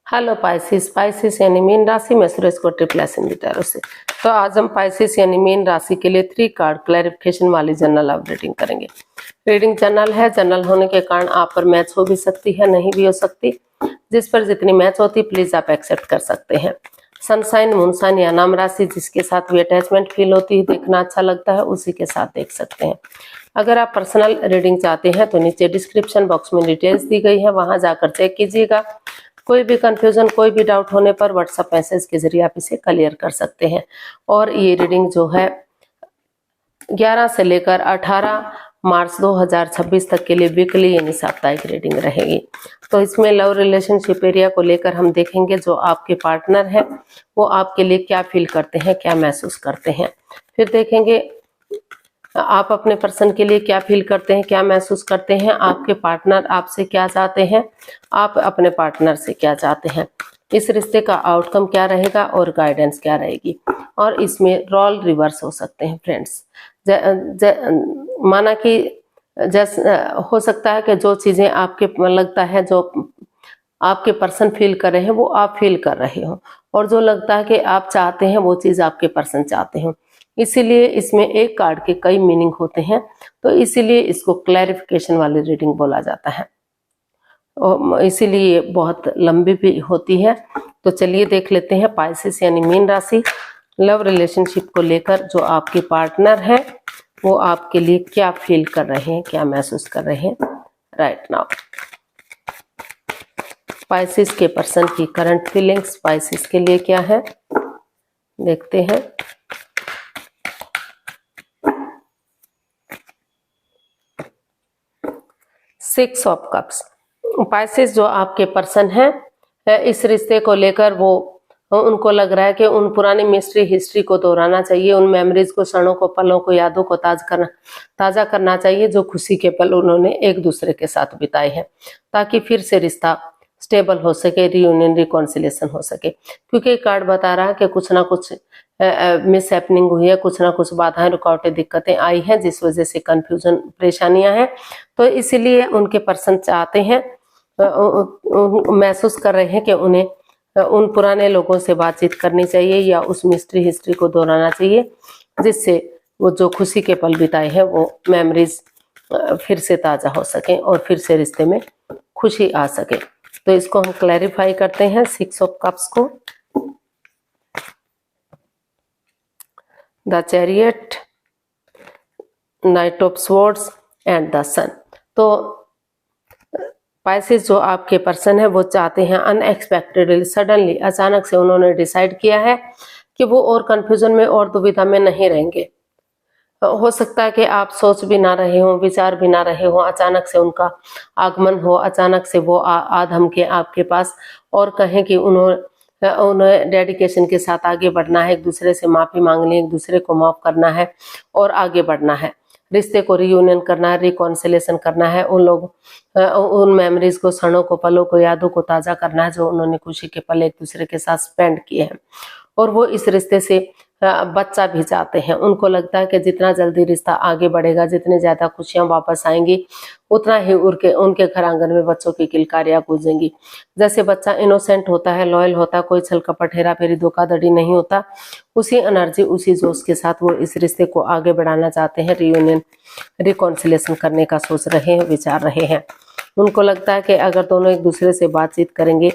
Hello Pisces. Pisces यानी mean राशि में सुरेश को ट्रिप्लस इन टैरो से। तो आज हम पाइसिस यानी मीन राशि के लिए 3 कार्ड क्लैरिफिकेशन वाली जनरल लव रीडिंग करेंगे। रीडिंग जनरल है, जनरल होने के कारण आप पर मैच हो भी सकती है, नहीं भी हो सकती। जिस पर जितनी मैच होती प्लीज आप एक्सेप्ट कर सकते हैं। सनसाइन, मूनसाइन या नाम राशि जिसके साथ भी अटैचमेंट फील होती है, देखना अच्छा लगता है, उसी के साथ देख सकते हैं। अगर आप पर्सनल रीडिंग चाहते हैं तो नीचे डिस्क्रिप्शन बॉक्स में डिटेल्स दी गई है, वहां जाकर चेक कीजिएगा। कोई भी कंफ्यूजन, कोई भी डाउट होने पर व्हाट्सएप मैसेज के जरिए आप इसे क्लियर कर सकते हैं। और ये रीडिंग जो है 11 से लेकर 18 मार्च 2026 तक के लिए वीकली यानी साप्ताहिक रीडिंग रहेगी। तो इसमें लव रिलेशनशिप एरिया को लेकर हम देखेंगे जो आपके पार्टनर है वो आपके लिए क्या फील करते हैं, क्या महसूस करते हैं। फिर देखेंगे आप अपने पर्सन के लिए क्या फील करते हैं, क्या महसूस करते हैं, आपके पार्टनर आपसे क्या चाहते हैं, आप अपने पार्टनर से क्या चाहते हैं, इस रिश्ते का आउटकम क्या रहेगा और गाइडेंस क्या रहेगी। और इसमें रोल रिवर्स हो सकते हैं फ्रेंड्स। माना कि जैसे हो सकता है कि जो चीजें आपके लगता है जो आपके पर्सन फील कर रहे हैं वो आप फील कर रहे हो, और जो लगता है कि आप चाहते हैं वो चीज आपके पर्सन चाहते हो। इसीलिए इसमें एक कार्ड के कई मीनिंग होते हैं, तो इसीलिए इसको क्लैरिफिकेशन वाली रीडिंग बोला जाता है, और इसीलिए बहुत लंबी भी होती है। तो चलिए देख लेते हैं पाइसिस यानी मीन राशि लव रिलेशनशिप को लेकर जो आपके पार्टनर है वो आपके लिए क्या फील कर रहे हैं, क्या महसूस कर रहे हैं राइट नाउ। पाइसिस के पर्सन की करंट फीलिंग्स पाइसिस के लिए क्या है देखते हैं। Six of cups. पाइसिस जो आपके पर्सन है इस रिश्ते को लेकर वो उनको लग रहा है कि उन पुरानी मिस्ट्री हिस्ट्री को दोहराना चाहिए, उन मेमोरीज को, क्षणों को, पलों को, यादों को ताजा करना चाहिए जो खुशी के पल उन्होंने एक दूसरे के साथ बिताए हैं, ताकि फिर से रिश्ता स्टेबल हो सके, रियूनियन रिकॉन्सिलेशन हो सके। क्योंकि कार्ड बता रहा है कि कुछ ना कुछ मिस हैपनिंग हुई है, कुछ ना कुछ बाधाएं, रुकावटें, दिक्कतें आई हैं जिस वजह से कंफ्यूजन, परेशानियां हैं। तो इसीलिए उनके पर्सन चाहते हैं, महसूस कर रहे हैं कि उन्हें उन पुराने लोगों से बातचीत करनी चाहिए या उस मिस्ट्री हिस्ट्री को दोहराना चाहिए जिससे वो जो खुशी के पल बिताए हैं वो मेमोरीज फिर से ताजा हो सके और फिर से रिश्ते में खुशी आ सके। तो इसको हम क्लैरिफाई करते हैं सिक्स ऑफ कप्स को। The chariot, knight of swords and the sun. तो पाइसिस जो आपके पर्सन है वो चाहते हैं अनएक्सपेक्टेडली, सडनली, अचानक से उन्होंने डिसाइड किया है कि वो और कंफ्यूजन में और दुविधा में नहीं रहेंगे। हो सकता है कि आप सोच भी ना रहे हो, विचार भी ना रहे हो, अचानक से उनका आगमन हो, अचानक से वो आधम के आपके पास और कहें कि उन्हें डेडिकेशन के साथ आगे बढ़ना है, एक दूसरे से माफी मांगनी, एक दूसरे को माफ करना है और आगे बढ़ना है, रिश्ते को रियूनियन करना है, रिकॉन्सिलेशन करना है, उन मेमोरीज को, क्षणों को, पलों को, यादों को ताजा करना है जो उन्होंने खुशी के पल एक दूसरे के साथ स्पेंड किए हैं। और वो इस रिश्ते से बच्चा भी चाहते हैं। उनको लगता है कि जितना जल्दी रिश्ता आगे बढ़ेगा, जितनी ज्यादा खुशियां वापस आएंगी, उतना ही उनके घर आंगन में बच्चों की किलकारियां गूंजेंगी। जैसे बच्चा इनोसेंट होता है, लॉयल होता है, कोई छल कपट, हेरा फेरी, धोखाधड़ी नहीं होता, उसी एनर्जी, उसी जोश के साथ वो इस रिश्ते को आगे बढ़ाना चाहते हैं, रियूनियन, रिकॉन्सिलेशन करने का सोच रहे हैं, विचार रहे हैं। उनको लगता है कि अगर दोनों एक दूसरे से बातचीत करेंगे,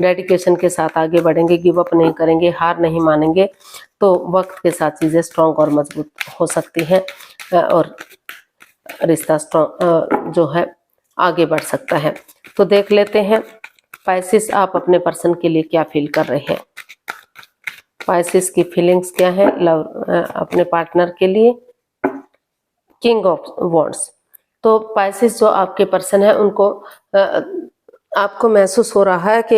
डेडिकेशन के साथ आगे बढ़ेंगे, गिव अप नहीं करेंगे, हार नहीं मानेंगे, तो वक्त के साथ चीजें स्ट्रांग और मजबूत हो सकती हैं और रिश्ता स्ट्रांग जो है आगे बढ़ सकता है। तो देख लेते हैं पाइसिस आप अपने पर्सन के लिए क्या फील कर रहे हैं। पाइसिस की फीलिंग्स क्या है लव अपने पार्टनर के लिए। King of wands. तो पाइसिस जो आपके पर्सन है उनको आपको महसूस हो रहा है कि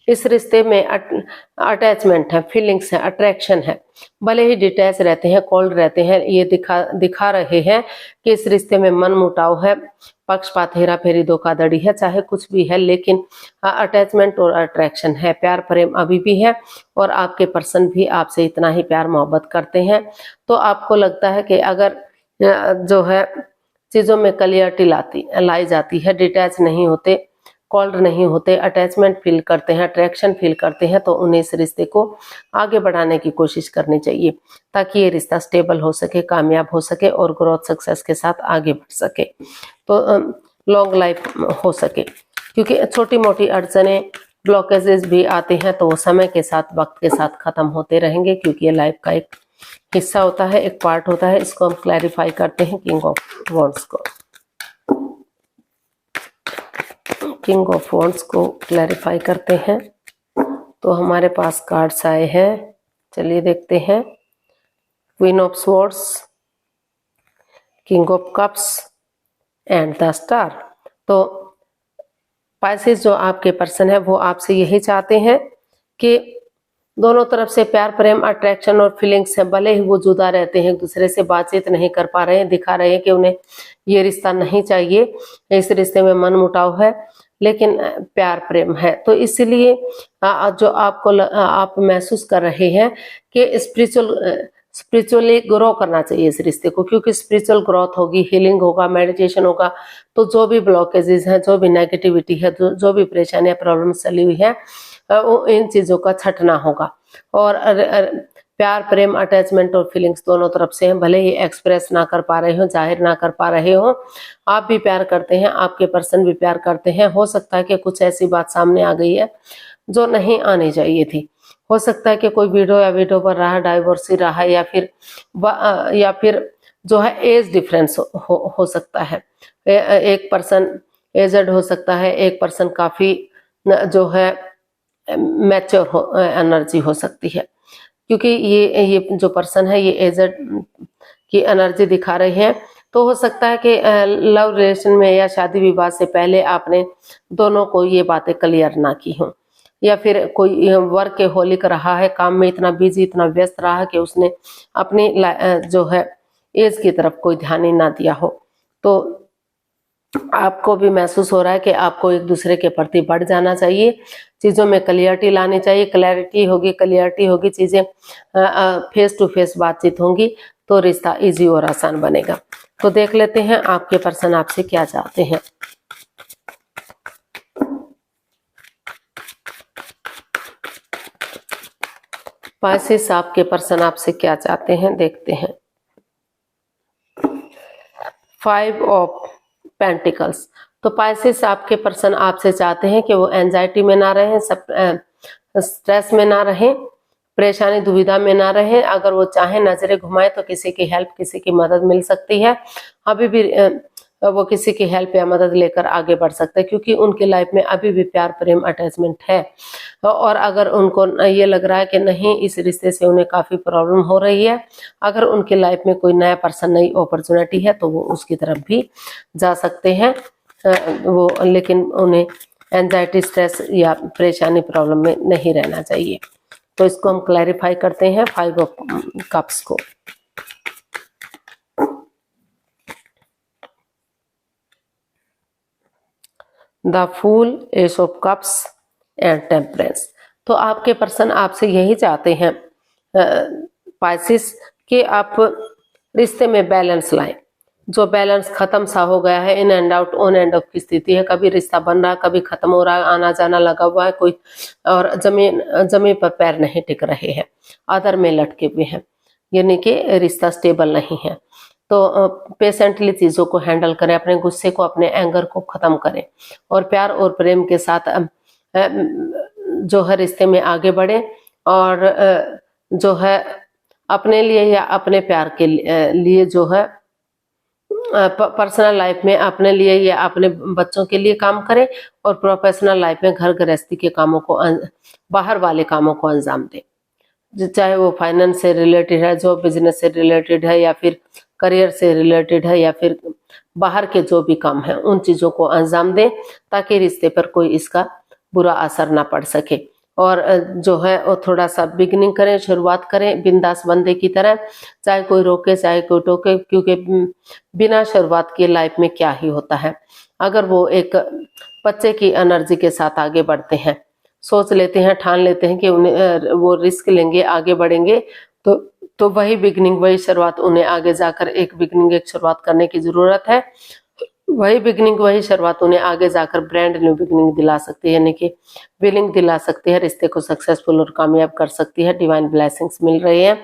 इस रिश्ते में अटैचमेंट है, फीलिंग्स है, अट्रैक्शन है। भले ही डिटैच रहते हैं, कोल्ड रहते हैं, ये दिखा रहे हैं कि इस रिश्ते में मन मुटाव है, पक्षपात, हेरा फेरी, धोखाधड़ी है, चाहे कुछ भी है, लेकिन अटैचमेंट और अट्रैक्शन है, प्यार प्रेम अभी भी है और आपके पर्सन भी आपसे इतना ही प्यार मोहब्बत करते हैं। तो आपको लगता है कि अगर जो है चीजों में क्लियरिटी लाई जाती है, डिटैच नहीं होते, कॉल्ड नहीं होते, अटैचमेंट फील करते हैं, अट्रैक्शन फील करते हैं, तो उन्हें इस रिश्ते को आगे बढ़ाने की कोशिश करनी चाहिए ताकि ये रिश्ता स्टेबल हो सके, कामयाब हो सके और ग्रोथ सक्सेस के साथ आगे बढ़ सके, तो लॉन्ग लाइफ हो सके। क्योंकि छोटी मोटी अड़चनें, ब्लॉकेजेस भी आते हैं तो वो समय के साथ, वक्त के साथ खत्म होते रहेंगे, क्योंकि ये लाइफ का एक हिस्सा होता है, एक पार्ट होता है। इसको हम क्लैरिफाई करते हैं किंग ऑफ वॉन्ड्स को। किंग ऑफ वॉन्ड्स को क्लैरिफाई करते हैं तो हमारे पास कार्ड्स आए हैं, चलिए देखते हैं। Queen of swords, king of cups and the star. तो पाइसेस जो आपके पर्सन है वो आपसे यही चाहते हैं कि दोनों तरफ से प्यार, प्रेम, अट्रैक्शन और फीलिंग्स है। भले ही वो जुदा रहते हैं, एक दूसरे से बातचीत नहीं कर पा रहे हैं, दिखा रहे हैं कि उन्हें ये रिश्ता नहीं चाहिए, इस रिश्ते में मनमुटाव है, लेकिन प्यार प्रेम है। तो इसलिए जो आप महसूस कर रहे हैं कि स्पिरिचुअली ग्रो करना चाहिए इस रिश्ते को, क्योंकि स्पिरिचुअल ग्रोथ होगी, हीलिंग होगा, मेडिटेशन होगा, तो जो भी ब्लॉकेजेस हैं, जो भी नेगेटिविटी है, जो भी परेशानियां, प्रॉब्लम चली हुई है, इन चीजों का छटना होगा। और प्यार, प्रेम, अटैचमेंट और फीलिंग्स दोनों तरफ से हैं। भले ही एक्सप्रेस ना कर पा रहे हो, जाहिर ना कर पा रहे हो, आप भी प्यार करते हैं, आपके पर्सन भी प्यार करते हैं। हो सकता है कि कुछ ऐसी बात सामने आ गई है जो नहीं आनी चाहिए थी। हो सकता है कि कोई वीडियो पर रहा, डाइवोर्सी रहा, या फिर जो है एज डिफरेंस हो सकता है। एक पर्सन एजड हो सकता है, एक पर्सन काफी जो है मैच्योर एनर्जी हो सकती है, क्योंकि ये जो पर्सन है ये एजड की एनर्जी दिखा रही है। तो हो सकता है कि लव रिलेशन में या शादी विवाह से पहले आपने दोनों को ये बातें क्लियर ना की हो, या फिर कोई वर्कहोलिक रहा है, काम में इतना बिजी, इतना व्यस्त रहा है कि उसने अपनी जो है एज की तरफ कोई ध्यान ही ना दिया हो। तो आपको भी महसूस हो रहा है कि आपको एक दूसरे के प्रति बढ़ जाना चाहिए, चीज़ों में क्लियरिटी लानी चाहिए। क्लियरिटी होगी, चीज़ें फेस टू फेस बातचीत होंगी तो रिश्ता इजी और आसान बनेगा। तो देख लेते हैं आपके पर्सन आपसे क्या चाहते हैं। पाइसेस, आपके पर्सन आपसे क्या चाहते हैं, देखते हैं। 5 ऑफ पेंटिकल्स। तो पाइसेस, आपके पर्सन आपसे चाहते हैं कि वो एंजाइटी में ना रहें, स्ट्रेस में ना रहें, परेशानी दुविधा में ना रहें। अगर वो चाहें नजरें घुमाएं तो किसी की हेल्प, किसी की मदद मिल सकती है। अभी भी वो किसी की हेल्प या मदद लेकर आगे बढ़ सकते हैं, क्योंकि उनकी लाइफ में अभी भी प्यार, प्रेम, अटैचमेंट है। और अगर उनको ये लग रहा है कि नहीं, इस रिश्ते से उन्हें काफी प्रॉब्लम हो रही है, अगर उनकी लाइफ में कोई नया पर्सन, नई अपॉर्चुनिटी है, तो वो उसकी तरफ भी जा सकते हैं वो, लेकिन उन्हें एंजाइटी, स्ट्रेस या परेशानी, प्रॉब्लम में नहीं रहना चाहिए। तो इसको हम क्लैरिफाई करते हैं 5 ऑफ कप्स को। The fool, ace of cups and temperance. तो आपके पर्सन आपसे यही चाहते हैं पाइसेस कि आप रिश्ते में बैलेंस लाएं। जो बैलेंस खत्म सा हो गया है, in and out, on end of की स्थिति है, कभी रिश्ता बन रहा, कभी खत्म हो रहा है, आना जाना लगा हुआ है कोई, और जमीन पर पैर नहीं टिक रहे हैं, आदर में लटके हुए हैं, यानी कि रिश्ता स्टेबल नहीं है। तो पेशेंटली चीज़ों को हैंडल करें, अपने गुस्से को, अपने एंगर को ख़त्म करें और प्यार और प्रेम के साथ जो है रिश्ते में आगे बढ़े। और जो है अपने लिए या अपने प्यार के लिए जो है पर्सनल लाइफ में अपने लिए या अपने बच्चों के लिए काम करें, और प्रोफेशनल लाइफ में घर गृहस्थी के कामों को, बाहर वाले कामों को अंजाम दें। चाहे वो फाइनेंस से रिलेटेड है, जो बिजनेस से रिलेटेड है, या फिर करियर से रिलेटेड है, या फिर बाहर के जो भी काम है, उन चीज़ों को अंजाम दें ताकि रिश्ते पर कोई इसका बुरा असर ना पड़ सके। और जो है वो थोड़ा सा बिगिनिंग करें, शुरुआत करें बिंदास बंदे की तरह, चाहे कोई रोके चाहे कोई टोके, क्योंकि बिना शुरुआत के लाइफ में क्या ही होता है। अगर वो एक बच्चे की एनर्जी के साथ आगे बढ़ते हैं, सोच लेते हैं, ठान लेते हैं कि उन्हें वो रिस्क लेंगे, आगे बढ़ेंगे, तो वही बिगिनिंग, वही शुरुआत, उन्हें आगे जाकर एक बिगिनिंग, एक शुरुआत करने की जरूरत है। वही बिगनिंग, वही शुरुआत उन्हें आगे जाकर ब्रांड न्यू बिगनिंग दिला सकती है, यानी कि विलिंग दिला सकती है, रिश्ते को सक्सेसफुल और कामयाब कर सकती है। डिवाइन ब्लेसिंग्स मिल रही है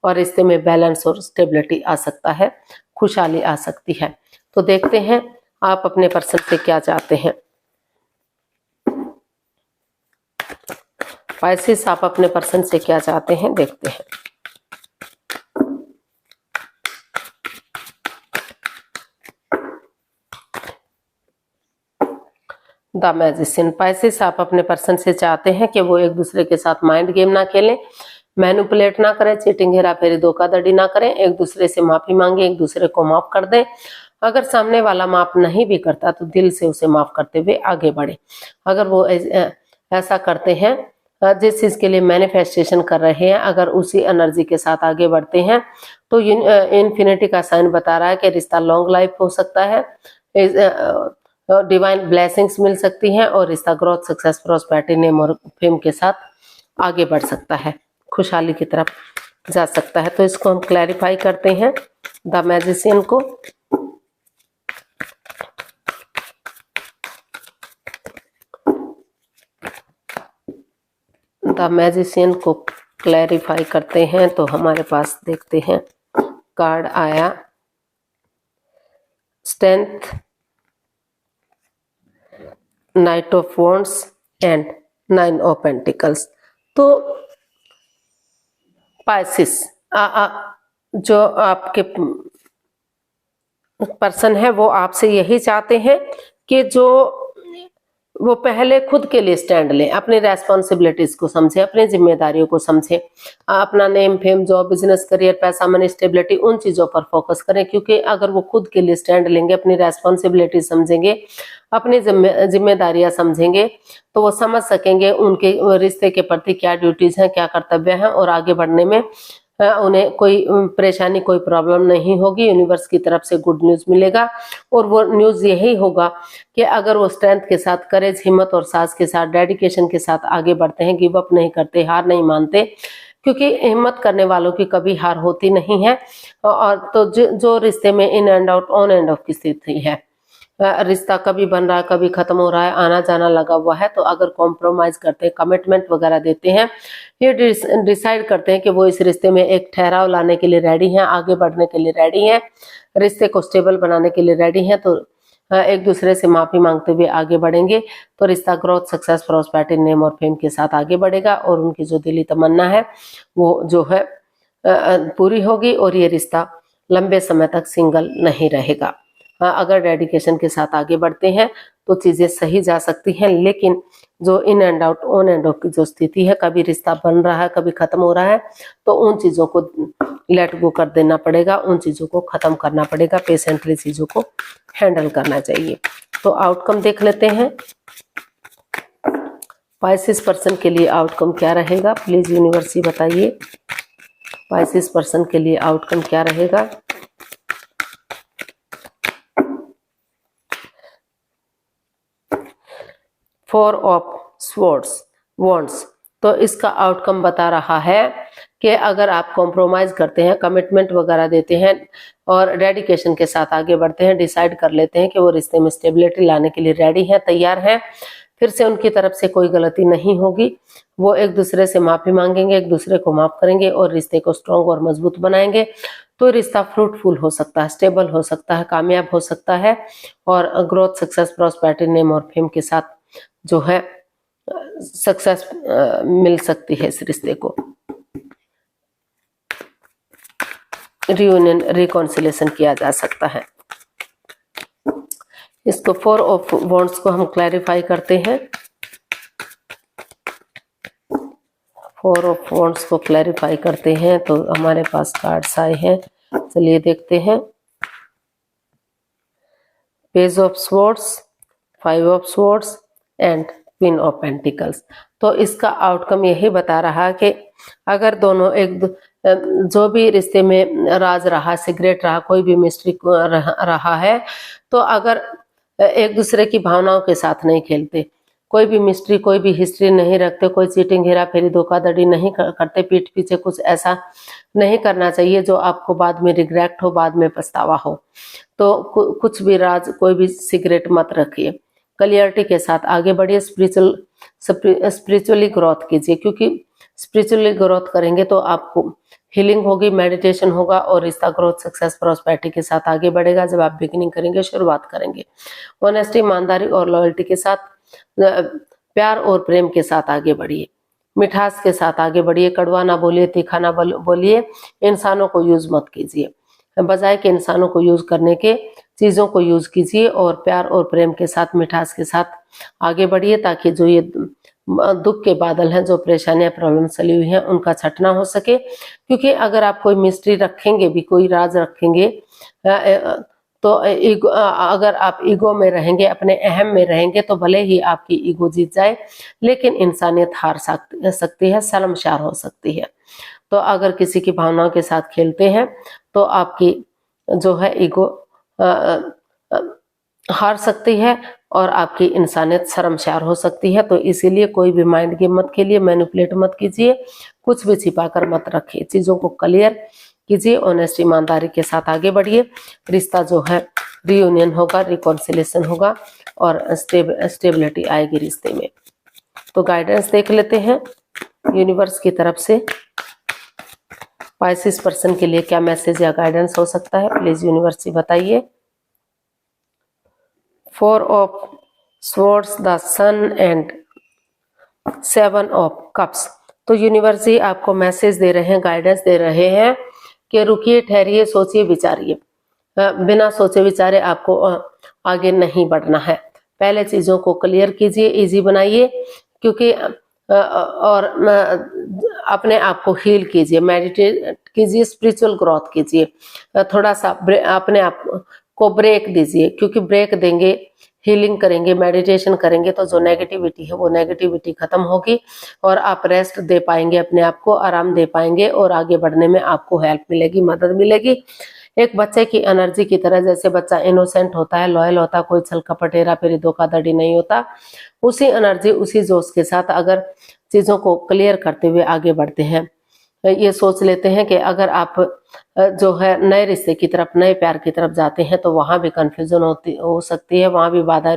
और रिश्ते में बैलेंस और स्टेबिलिटी आ सकता है, खुशहाली आ सकती है। तो देखते हैं आप अपने पर्सन से क्या चाहते हैं। पाइसेस, आप अपने पर्सन से क्या चाहते हैं, देखते हैं। The magician. पाइसेस, आप अपने पर्सन से चाहते हैं कि वो एक दूसरे के साथ माइंड गेम ना खेलें, मैनिपुलेट ना करें, चीटिंग, हेरा फेरी, धोखाधड़ी ना करें, एक दूसरे से माफी मांगे, एक दूसरे को माफ कर दें। अगर सामने वाला माफ नहीं भी करता तो दिल से उसे माफ करते हुए आगे बढ़े। अगर वो ऐसा करते हैं, जिस चीज के लिए मैनिफेस्टेशन कर रहे हैं, अगर उसी एनर्जी के साथ आगे बढ़ते हैं तो इन्फिनिटी का साइन बता रहा है कि रिश्ता लॉन्ग लाइफ हो सकता है, डिवाइन ब्लेसिंग्स मिल सकती हैं और रिश्ता ग्रोथ, सक्सेस, प्रॉस्पेरिटी, नेम और फेम के साथ आगे बढ़ सकता है, खुशहाली की तरफ जा सकता है। तो इसको हम क्लैरिफाई करते हैं द मैजिशियन को। द मैजिशियन को क्लैरिफाई करते हैं तो हमारे पास देखते हैं कार्ड आया strength, night of wands and 9 of pentacles. तो पाइसेस, जो आपके पर्सन है वो आपसे यही चाहते हैं कि जो वो पहले खुद के लिए स्टैंड लें, अपनी रेस्पॉन्सिबिलिटीज को समझे, अपनी जिम्मेदारियों को समझे, अपना name, fame, job, business, career, पैसा, मनी, स्टेबिलिटी, उन चीजों पर फोकस करें। क्योंकि अगर वो खुद के लिए स्टैंड लेंगे, अपनी रेस्पॉन्सिबिलिटी समझेंगे, अपनी जिम्मेदारियां समझेंगे, तो वो समझ सकेंगे उनके रिश्ते के प्रति क्या ड्यूटीज हैं, क्या कर्तव्य हैं, और आगे बढ़ने में उन्हें कोई परेशानी, कोई प्रॉब्लम नहीं होगी। यूनिवर्स की तरफ से गुड न्यूज मिलेगा और वो न्यूज यही होगा कि अगर वो स्ट्रेंथ के साथ, करेज, हिम्मत और साहस के साथ, डेडिकेशन के साथ आगे बढ़ते हैं, गिव अप नहीं करते, हार नहीं मानते, क्योंकि हिम्मत करने वालों की कभी हार होती नहीं है। और तो जो रिश्ते में in and out, on end of की स्थिति है, रिश्ता कभी बन रहा है, कभी खत्म हो रहा है, आना जाना लगा हुआ है, तो अगर कॉम्प्रोमाइज करते हैं, कमिटमेंट वगैरह देते हैं, ये डिसाइड करते हैं कि वो इस रिश्ते में एक ठहराव लाने के लिए रेडी हैं, आगे बढ़ने के लिए रेडी हैं, रिश्ते को स्टेबल बनाने के लिए रेडी हैं, तो एक दूसरे से माफी मांगते हुए आगे बढ़ेंगे, तो रिश्ता ग्रोथ, सक्सेस, प्रॉस्पेरिटी, नेम और फेम के साथ आगे बढ़ेगा और उनकी जो दिली तमन्ना है वो जो है पूरी होगी और ये रिश्ता लंबे समय तक सिंगल नहीं रहेगा। अगर डेडिकेशन के साथ आगे बढ़ते हैं तो चीजें सही जा सकती हैं, लेकिन जो in and out, on end of की जो स्थिति है, कभी रिश्ता बन रहा है, कभी खत्म हो रहा है, तो उन चीजों को लेट गो कर देना पड़ेगा, उन चीजों को खत्म करना पड़ेगा, पेशेंटली चीजों को हैंडल करना चाहिए। तो आउटकम देख लेते हैं। पाइसेस पर्सन के लिए आउटकम क्या रहेगा, प्लीज यूनिवर्स बताइए। पाइसेस पर्सन के लिए आउटकम क्या रहेगा। Four of swords, wands. तो इसका आउटकम बता रहा है कि अगर आप कॉम्प्रोमाइज करते हैं, कमिटमेंट वगैरह देते हैं और डेडिकेशन के साथ आगे बढ़ते हैं, डिसाइड कर लेते हैं कि वो रिश्ते में स्टेबिलिटी लाने के लिए रेडी हैं, तैयार हैं, फिर से उनकी तरफ से कोई गलती नहीं होगी, वो एक दूसरे से माफी मांगेंगे, एक दूसरे को माफ करेंगे और रिश्ते को स्ट्रॉन्ग और मजबूत बनाएंगे, तो रिश्ता फ्रूटफुल हो सकता है, स्टेबल हो सकता है, कामयाब हो सकता है और ग्रोथ, सक्सेस, प्रॉस्पेरिटी, नेम और फेम के साथ जो है सक्सेस मिल सकती है। इस रिश्ते को रियूनियन, रिकॉन्सिलेशन किया जा सकता है। इसको फोर ऑफ वॉन्ड्स को हम क्लैरिफाई करते हैं। फोर ऑफ वॉन्ड्स को क्लैरिफाई करते हैं तो हमारे पास कार्ड्स आए हैं, चलिए देखते हैं। Page of swords, 5 of swords and queen of pentacles. तो इसका आउटकम यही बता रहा कि अगर दोनों जो भी रिश्ते में राज रहा, सीक्रेट रहा, कोई भी मिस्ट्री रहा है, तो अगर एक दूसरे की भावनाओं के साथ नहीं खेलते, कोई भी मिस्ट्री, कोई भी हिस्ट्री नहीं रखते, कोई चीटिंग, हेरा फेरी, धोखाधड़ी नहीं करते, पीठ पीछे कुछ ऐसा नहीं करना चाहिए जो आपको बाद में रिग्रेट हो, बाद में पछतावा हो, तो कुछ भी राज, कोई भी सीक्रेट मत रखिए। क्लियरिटी के साथ आगे बढ़िए। स्पिरिचुअली ग्रोथ कीजिए, क्योंकि स्पिरिचुअली ग्रोथ करेंगे तो आपको हीलिंग होगी, मेडिटेशन होगा और रिश्ता ग्रोथ, सक्सेस, प्रॉस्पेरिटी के साथ आगे बढ़ेगा जब आप बिगिनिंग करेंगे, शुरुआत करेंगे। ऑनेस्टी, ईमानदारी और लॉयल्टी के साथ, प्यार और प्रेम के साथ आगे बढ़िए। मिठास के साथ आगे बढ़िए। कड़वा ना बोलिए, तीखा ना बोलिए। इंसानों को यूज मत कीजिए, बजाय के इंसानों को यूज करने के चीजों को यूज कीजिए और प्यार और प्रेम के साथ, मिठास के साथ आगे बढ़िए, ताकि जो ये दुख के बादल हैं, जो परेशानियां, प्रॉब्लम चली हुई हैं, उनका छटना हो सके। क्योंकि अगर आप कोई मिस्ट्री रखेंगे भी, कोई राज रखेंगे, तो अगर आप ईगो में रहेंगे, अपने अहम में रहेंगे, तो भले ही आपकी ईगो जीत जाए, लेकिन इंसानियत हार सकती है, शर्मसार हो सकती है। तो अगर किसी की भावनाओं के साथ खेलते हैं तो आपकी जो है ईगो हार सकती है और आपकी इंसानियत शर्मसार हो सकती है। तो इसीलिए कोई भी माइंड गेम मत खेलिए, मैनिपुलेट मत कीजिए, कुछ भी छिपा कर मत रखिए, चीजों को क्लियर कीजिए, ऑनेस्ट, ईमानदारी के साथ आगे बढ़िए। रिश्ता जो है रियूनियन होगा, रिकॉन्सिलेशन होगा और स्टेबिलिटी आएगी रिश्ते में। तो गाइडेंस देख लेते हैं यूनिवर्स की तरफ से पाइसेस पर्सन के लिए क्या मैसेज या गाइडेंस हो सकता है, प्लीज यूनिवर्स जी बताइए। 4 of swords, the sun and 7 of cups. तो यूनिवर्स जी आपको मैसेज दे रहे हैं, गाइडेंस दे रहे हैं कि रुकिए, ठहरिए, सोचिए, विचारिए। बिना सोचे विचारे आपको आगे नहीं बढ़ना है। पहले चीजों को क्लियर कीजिए, इजी बनाइए, क्योंकि और अपने आप को हील कीजिए, मेडिटेट कीजिए, स्पिरिचुअल ग्रोथ कीजिए, थोड़ा सा अपने आप को ब्रेक दीजिए, क्योंकि ब्रेक देंगे, हीलिंग करेंगे, मेडिटेशन करेंगे तो जो नेगेटिविटी है वो नेगेटिविटी खत्म होगी और आप रेस्ट दे पाएंगे, अपने आप को आराम दे पाएंगे और आगे बढ़ने में आपको हेल्प मिलेगी, मदद मिलेगी। एक बच्चे की एनर्जी की तरह, जैसे बच्चा इनोसेंट होता है, लॉयल होता है, कोई छल कपट, हेरा फेरी, धोखाधड़ी नहीं होता, उसी एनर्जी, उसी जोश के साथ अगर चीजों को क्लियर करते हुए आगे बढ़ते हैं, ये सोच लेते हैं कि अगर आप जो है नए रिश्ते की तरफ, नए प्यार की तरफ जाते हैं तो वहां भी कंफ्यूजन हो सकती है, वहां भी बाधा,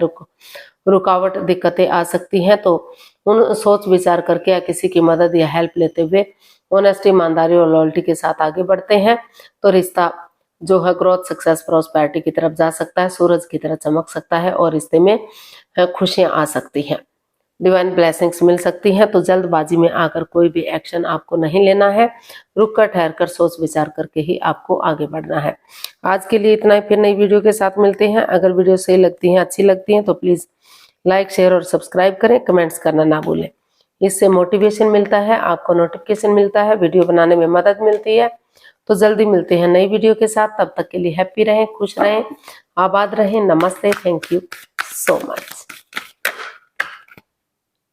रुकावट, दिक्कतें आ सकती हैं। तो उन सोच विचार करके या किसी की मदद या हेल्प लेते हुए ऑनेस्टी, ईमानदारी और लॉयल्टी के साथ आगे बढ़ते हैं तो रिश्ता जो है ग्रोथ, सक्सेस, प्रॉस्पेरिटी की तरफ जा सकता है, सूरज की तरह चमक सकता है और रिश्ते में खुशियां आ सकती हैं, डिवाइन ब्लेसिंग्स मिल सकती हैं। तो जल्दबाजी में आकर कोई भी एक्शन आपको नहीं लेना है, रुक कर, ठहर कर, सोच विचार करके ही आपको आगे बढ़ना है। आज के लिए इतना ही, फिर नई वीडियो के साथ मिलते हैं। अगर वीडियो सही लगती है, अच्छी लगती है तो प्लीज लाइक, शेयर और सब्सक्राइब करें, कमेंट्स करना ना भूलें। इससे मोटिवेशन मिलता है, आपको नोटिफिकेशन मिलता है, वीडियो बनाने में मदद मिलती है। तो जल्दी मिलते हैं नई वीडियो के साथ, तब तक के लिए हैप्पी रहें, खुश रहें, आबाद रहें। नमस्ते, थैंक यू सो मच।